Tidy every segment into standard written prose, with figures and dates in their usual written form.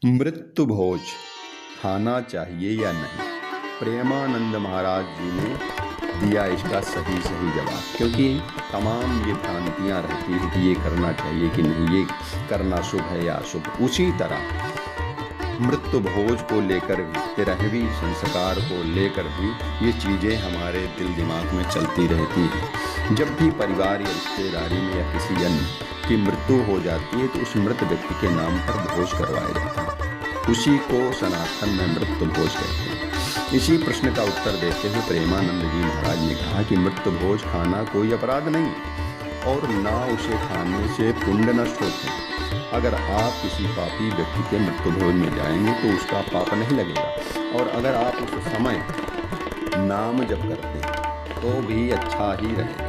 मृत्यु भोज खाना चाहिए या नहीं? प्रेमानंद महाराज जी ने दिया इसका सही जवाब, क्योंकि तमाम ये भ्रांतियाँ रहती हैं कि ये करना चाहिए कि नहीं, ये करना शुभ है या अशुभ। उसी तरह मृत्यु भोज को लेकर भी, तेरहवीं संस्कार को लेकर भी ये चीज़ें हमारे दिल दिमाग में चलती रहती हैं। जब भी परिवार या रिश्तेदारी में या किसी अन्य की मृत्यु हो जाती है तो उस मृत व्यक्ति के नाम पर भोज करवाया जाता है। उसी को सनातन में मृत्यु भोज कहते हैं। इसी प्रश्न का उत्तर देते हुए प्रेमानंद जी महाराज ने कहा कि मृत्यु भोज खाना कोई अपराध नहीं और ना उसे खाने से पुण्य नष्ट होते। अगर आप किसी पापी व्यक्ति के मृत्यु भोज में जाएंगे तो उसका पाप नहीं लगेगा, और अगर आप उस समय नाम जप करते हैं तो भी अच्छा ही रहेगा।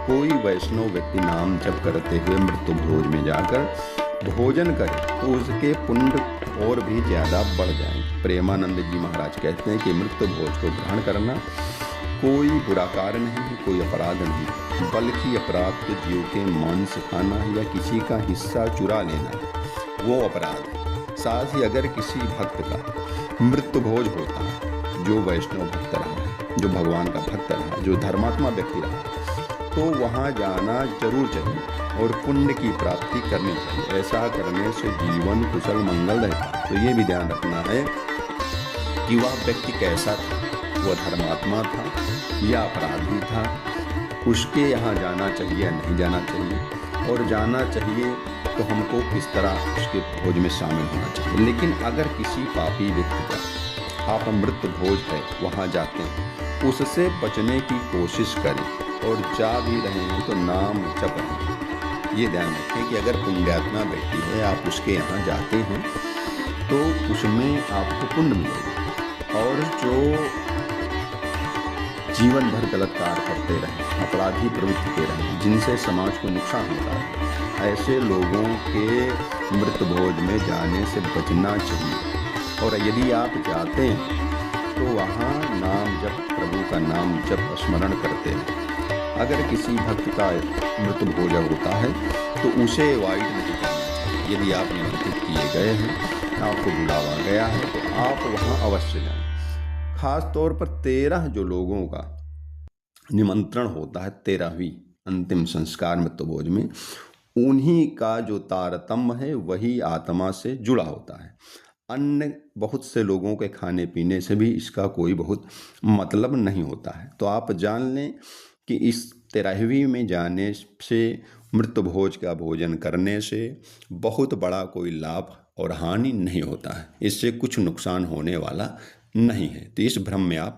कोई वैष्णव व्यक्ति नाम जप करते हुए मृत्यु भोज में जाकर भोजन करे तो उसके पुण्य और भी ज़्यादा बढ़ जाएंगे। प्रेमानंद जी महाराज कहते हैं कि मृत्यु भोज को ग्रहण करना कोई बुरा कार्य नहीं है, कोई अपराध नहीं, बल्कि अपराध तो जीव के मांस खाना या किसी का हिस्सा चुरा लेना वो अपराध है। साथ ही अगर किसी भक्त का मृत्यु भोज होता है, जो वैष्णव भक्त रहा है, जो भगवान का भक्त रहा, जो धर्मात्मा व्यक्ति रहा, तो वहाँ जाना जरूर चाहिए और पुण्य की प्राप्ति करनी चाहिए। ऐसा करने से जीवन कुशल मंगल रहता है। तो ये भी ध्यान रखना है कि वह व्यक्ति कैसा था, वह धर्मात्मा था या अपराधी था, उसके यहाँ जाना चाहिए या नहीं जाना चाहिए, और जाना चाहिए तो हमको किस तरह उसके भोज में शामिल होना चाहिए। लेकिन अगर किसी पापी व्यक्ति का आप मृत्यु भोज है वहाँ जाते हैं, उससे बचने की कोशिश करें, और जा भी रहे हैं तो नाम जप रहे। ये ध्यान रखें कि अगर पुण्यात्मा व्यक्ति है, आप उसके यहाँ जाते हैं तो उसमें आपको पुण्य मिलेगा। और जो जीवन भर गलत कार्य करते रहे, अपराधी प्रवृत्ति के रहे, जिनसे समाज को नुकसान होता है, ऐसे लोगों के मृत्यु भोज में जाने से बचना चाहिए। और यदि आप जाते हैं तो वहाँ नाम जप, प्रभु का नाम जप स्मरण करते हैं। अगर किसी भक्त का मृत्यु भोज होता है तो उसे अवॉइड नहीं करना चाहिए। यदि आप निमंत्रित किए गए हैं, आपको बुलावा गया है, तो आप वहाँ अवश्य जाएं। खास तौर पर 13 जो लोगों का निमंत्रण होता है 13वीं अंतिम संस्कार मृत्यु भोज में, उन्हीं का जो तारतम्य है वही आत्मा से जुड़ा होता है। अन्य बहुत से लोगों के खाने पीने से भी इसका कोई बहुत मतलब नहीं होता है। तो आप जान लें कि इस 13वीं में जाने से, मृत्यु भोज का भोजन करने से बहुत बड़ा कोई लाभ और हानि नहीं होता है। इससे कुछ नुकसान होने वाला नहीं है। तो इस भ्रम में आप